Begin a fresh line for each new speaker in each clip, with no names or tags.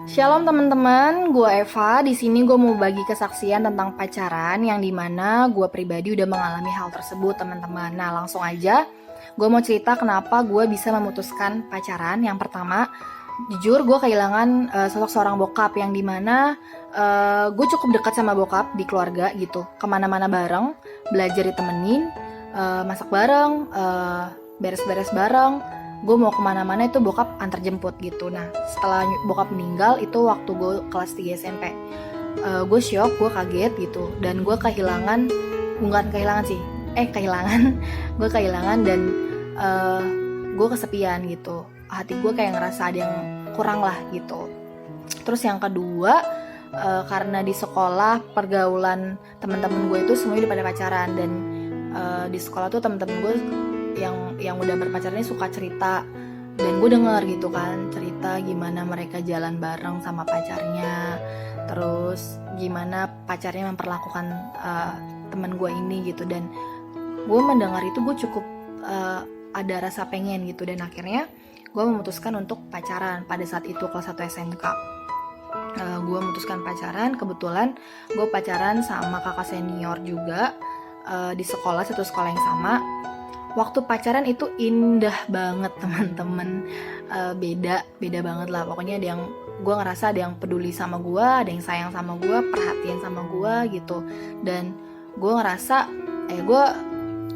Shalom teman-teman, gue Eva. Di sini gue mau bagi kesaksian tentang pacaran yang dimana gue pribadi udah mengalami hal tersebut, teman-teman. Nah, langsung aja, gue mau cerita kenapa gue bisa memutuskan pacaran. Yang pertama, jujur gue kehilangan sosok seorang bokap yang dimana gue cukup dekat sama bokap di keluarga gitu. Kemana-mana bareng, belajar ditemenin, masak bareng, beres-beres bareng. Gue mau kemana-mana itu bokap antar jemput gitu. Nah, setelah bokap meninggal itu waktu gue kelas 3 SMP, gue shock, gue kaget gitu, dan gue kehilangan, bukan kehilangan sih, kehilangan gue kehilangan dan gue kesepian gitu. Hati gue kayak ngerasa ada yang kurang lah gitu. Terus yang kedua, karena di sekolah pergaulan teman-teman gue itu semuanya udah pada pacaran, dan di sekolah tuh teman-teman gue yang udah berpacaran ini suka cerita, dan gue denger gitu kan cerita gimana mereka jalan bareng sama pacarnya, terus gimana pacarnya memperlakukan teman gue ini gitu. Dan gue mendengar itu gue cukup ada rasa pengen gitu, dan akhirnya gue memutuskan untuk pacaran pada saat itu kelas 1 SMK. Gue memutuskan pacaran, kebetulan gue pacaran sama kakak senior juga di sekolah, satu sekolah yang sama. Waktu pacaran itu indah banget teman-teman, beda banget lah. Pokoknya ada yang, gue ngerasa ada yang peduli sama gue, ada yang sayang sama gue, perhatian sama gue gitu. Dan gue ngerasa, gue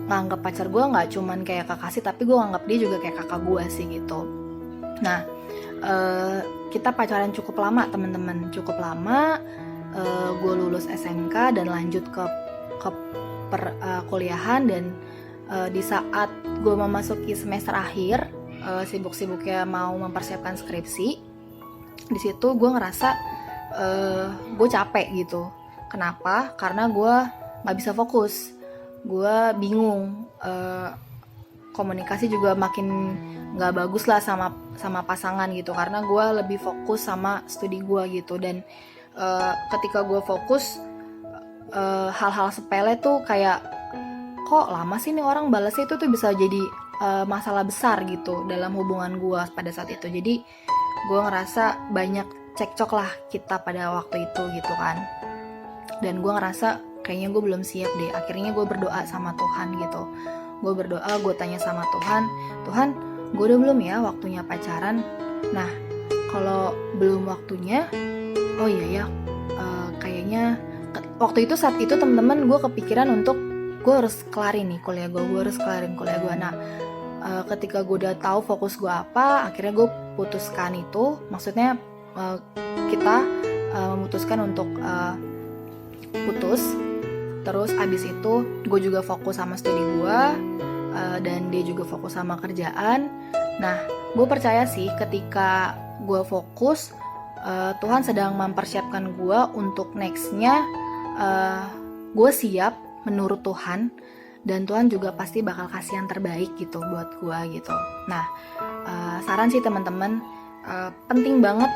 nganggap pacar gue nggak cuman kayak kekasih, tapi gue nganggap dia juga kayak kakak gue sih gitu. Nah, kita pacaran cukup lama teman-teman, cukup lama. Gue lulus SMK dan lanjut ke kuliahan, dan di saat gue memasuki semester akhir, sibuk-sibuknya mau mempersiapkan skripsi, di situ gue ngerasa gue capek gitu. Kenapa? Karena gue nggak bisa fokus, gue bingung, komunikasi juga makin nggak bagus lah sama pasangan gitu, karena gue lebih fokus sama studi gue gitu. Dan ketika gue fokus, hal-hal sepele tuh kayak, kok lama sih nih orang balasnya, itu tuh bisa jadi masalah besar gitu dalam hubungan gue pada saat itu. Jadi gue ngerasa banyak cekcok lah kita pada waktu itu gitu kan. Dan gue ngerasa kayaknya gue belum siap deh. Akhirnya gue berdoa sama Tuhan gitu. Gue berdoa, gue tanya sama Tuhan, Tuhan, gue udah belum ya waktunya pacaran? Nah, kalau belum waktunya, oh iya ya, kayaknya waktu itu, saat itu teman-teman, gue kepikiran untuk gue harus kelarin nih kuliah gue harus kelarin kuliah gue. Nah, ketika gue udah tahu fokus gue apa, akhirnya gue putuskan itu, maksudnya kita memutuskan untuk putus. Terus abis itu gue juga fokus sama studi gue, dan dia juga fokus sama kerjaan. Nah, gue percaya sih ketika gue fokus, Tuhan sedang mempersiapkan gue untuk nextnya. Gue siap menurut Tuhan, dan Tuhan juga pasti bakal kasih yang terbaik gitu buat gue gitu. Nah, saran sih teman-teman, penting banget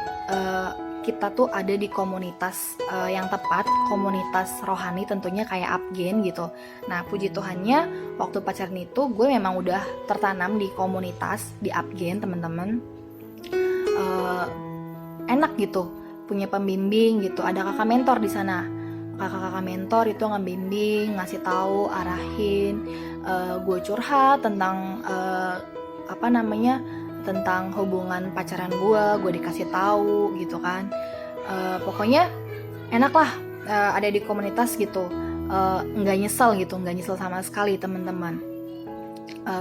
kita tuh ada di komunitas yang tepat, komunitas rohani tentunya kayak Upgain gitu. Nah, puji Tuhannya waktu pacaran itu gue memang udah tertanam di komunitas di Upgain teman-teman. Enak gitu, punya pembimbing gitu, ada kakak mentor di sana. Kakak-kakak mentor itu ngebimbing, ngasih tahu, arahin, gue curhat tentang tentang hubungan pacaran gue dikasih tahu gitu kan. Pokoknya enak lah ada di komunitas gitu, nggak nyesel sama sekali teman-teman.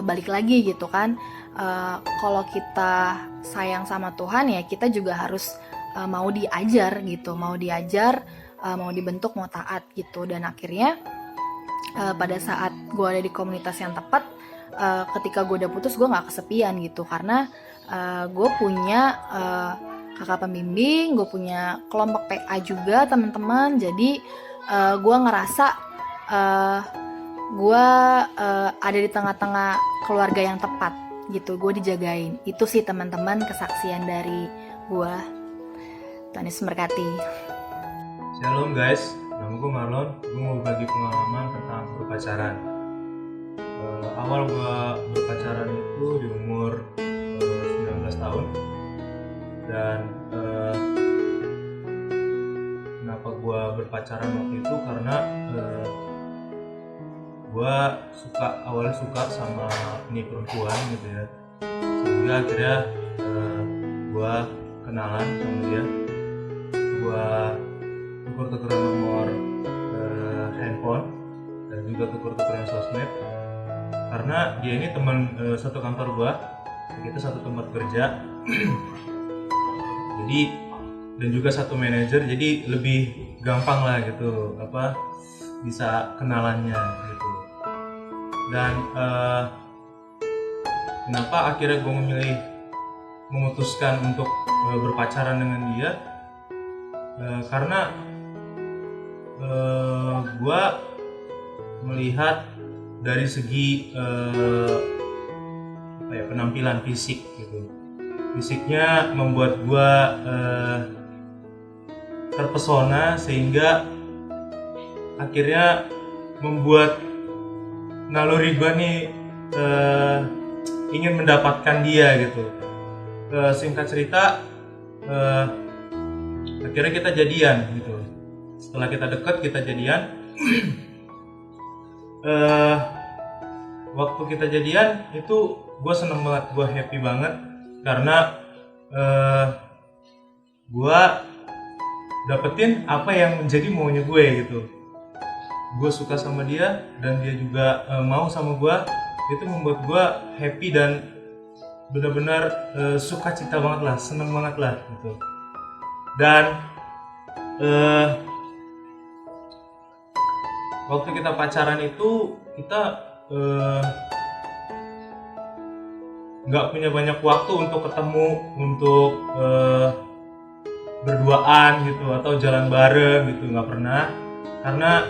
Balik lagi gitu kan, kalau kita sayang sama Tuhan ya kita juga harus mau diajar gitu, mau dibentuk, mau taat gitu. Dan akhirnya pada saat gue ada di komunitas yang tepat, ketika gue udah putus gue gak kesepian gitu, karena gue punya kakak pembimbing, gue punya kelompok PA juga teman-teman. Jadi gue ngerasa gue ada di tengah-tengah keluarga yang tepat gitu, gue dijagain. Itu sih teman-teman kesaksian dari gue. Tuhan Yesus memberkati.
Shalom guys, nama gue Marlon. Gue mau berbagi pengalaman tentang berpacaran. Awal gue berpacaran itu di umur 19 tahun, dan berpacaran waktu itu karena gue awalnya suka sama ini perempuan gitu ya, sehingga akhirnya gue kenalan sama dia, gue tuker-tukeran nomor handphone dan juga tuker-tukeran sosmed karena dia ini teman satu kantor gue, kita satu tempat kerja. Jadi dan juga satu manajer, jadi lebih gampang lah gitu bisa kenalannya gitu. Dan kenapa akhirnya gue memutuskan untuk berpacaran dengan dia, karena gue melihat dari segi penampilan fisik gitu. Fisiknya membuat gue terpesona, sehingga akhirnya membuat naluri gue nih ingin mendapatkan dia gitu. Singkat cerita, akhirnya kita jadian gitu. Setelah kita dekat, kita jadian. Waktu kita jadian itu gue seneng banget, gue happy banget karena gue dapetin apa yang menjadi maunya gue gitu. Gue suka sama dia dan dia juga mau sama gue. Itu membuat gue happy dan benar-benar sukacita banget lah, seneng banget lah gitu. Dan waktu kita pacaran itu kita nggak punya banyak waktu untuk ketemu, untuk berduaan gitu atau jalan bareng gitu, nggak pernah, karena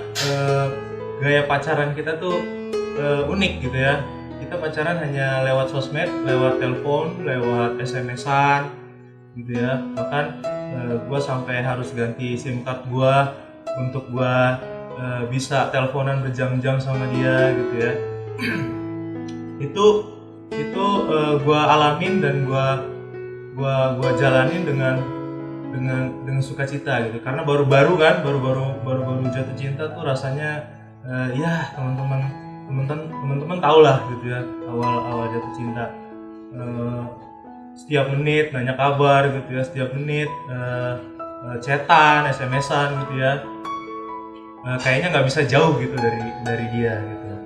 gaya pacaran kita tuh unik gitu ya. Kita pacaran hanya lewat sosmed, lewat telepon, lewat SMS-an gitu ya. Bahkan gue sampai harus ganti SIM card gue untuk gue bisa teleponan berjam-jam sama dia gitu ya. itu gue alamin dan gue jalanin dengan sukacita gitu, karena baru-baru jatuh cinta tuh rasanya ya teman-teman tau lah gitu ya, awal jatuh cinta. Setiap menit nanya kabar gitu ya, setiap menit chatan, SMS-an gitu ya. Kayaknya nggak bisa jauh gitu dari dia gitu.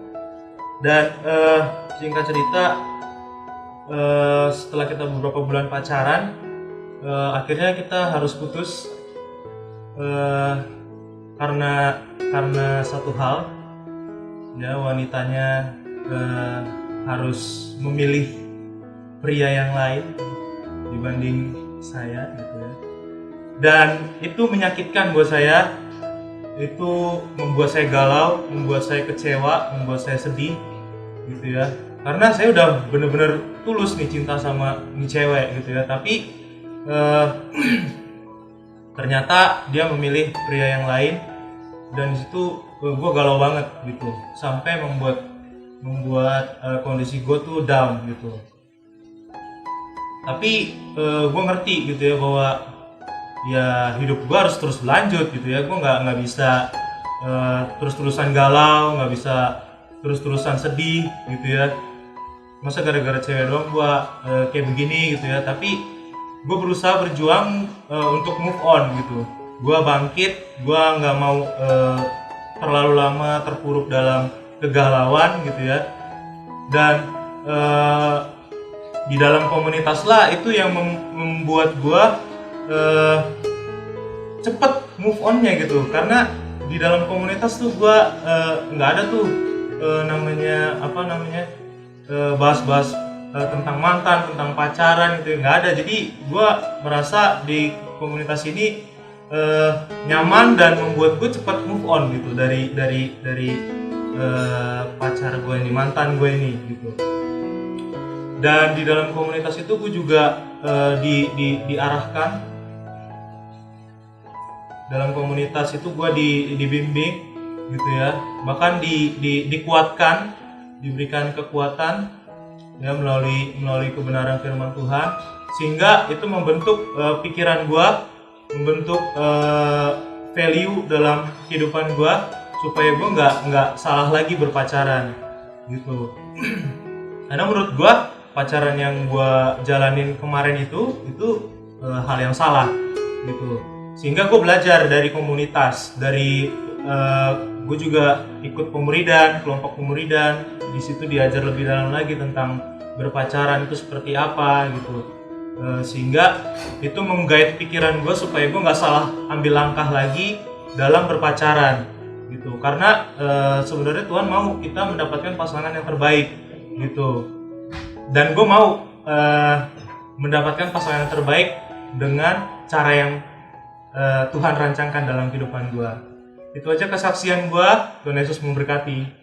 Dan singkat cerita, setelah kita beberapa bulan pacaran, akhirnya kita harus putus karena satu hal ya, wanitanya harus memilih pria yang lain dibanding saya gitu ya. Dan itu menyakitkan buat saya, itu membuat saya galau, membuat saya kecewa, membuat saya sedih gitu ya. Karena saya udah bener-bener tulus nih cinta sama nih cewek gitu ya, tapi ternyata dia memilih pria yang lain, dan disitu gue galau banget gitu, sampai membuat kondisi gue tuh down gitu. Tapi gue ngerti gitu ya bahwa ya hidup gue harus terus berlanjut gitu ya. Gue nggak bisa terus-terusan galau, nggak bisa terus-terusan sedih gitu ya. Masa gara-gara cewek doang gue kayak begini gitu ya. Tapi gue berusaha berjuang untuk move on gitu. Gue bangkit, gue nggak mau terlalu lama terpuruk dalam kegalauan gitu ya. Dan di dalam komunitas lah itu yang membuat gue cepet move on-nya gitu. Karena di dalam komunitas tuh gue nggak ada tuh bahas-bahas tentang mantan, tentang pacaran gitu, nggak ada. Jadi gue merasa di komunitas ini nyaman dan membuat gue cepat move on gitu dari pacar gue ini, mantan gue ini gitu. Dan di dalam komunitas itu gue juga diarahkan. Dalam komunitas itu gue dibimbing gitu ya, bahkan dikuatkan, diberikan kekuatan ya melalui kebenaran firman Tuhan, sehingga itu membentuk pikiran gue, membentuk value dalam kehidupan gue supaya gue nggak salah lagi berpacaran gitu. Karena menurut gue pacaran yang gue jalanin kemarin itu hal yang salah gitu. Sehingga gue belajar dari komunitas, dari gue juga ikut pemuridan, kelompok pemuridan. Di situ diajar lebih dalam lagi tentang berpacaran itu seperti apa gitu. Sehingga itu menggait pikiran gue supaya gue nggak salah ambil langkah lagi dalam berpacaran gitu. Karena sebenarnya Tuhan mau kita mendapatkan pasangan yang terbaik gitu. Dan gue mau mendapatkan pasangan yang terbaik dengan cara yang Tuhan rancangkan dalam kehidupan gue. Itu aja kesaksian gue. Tuhan Yesus memberkati.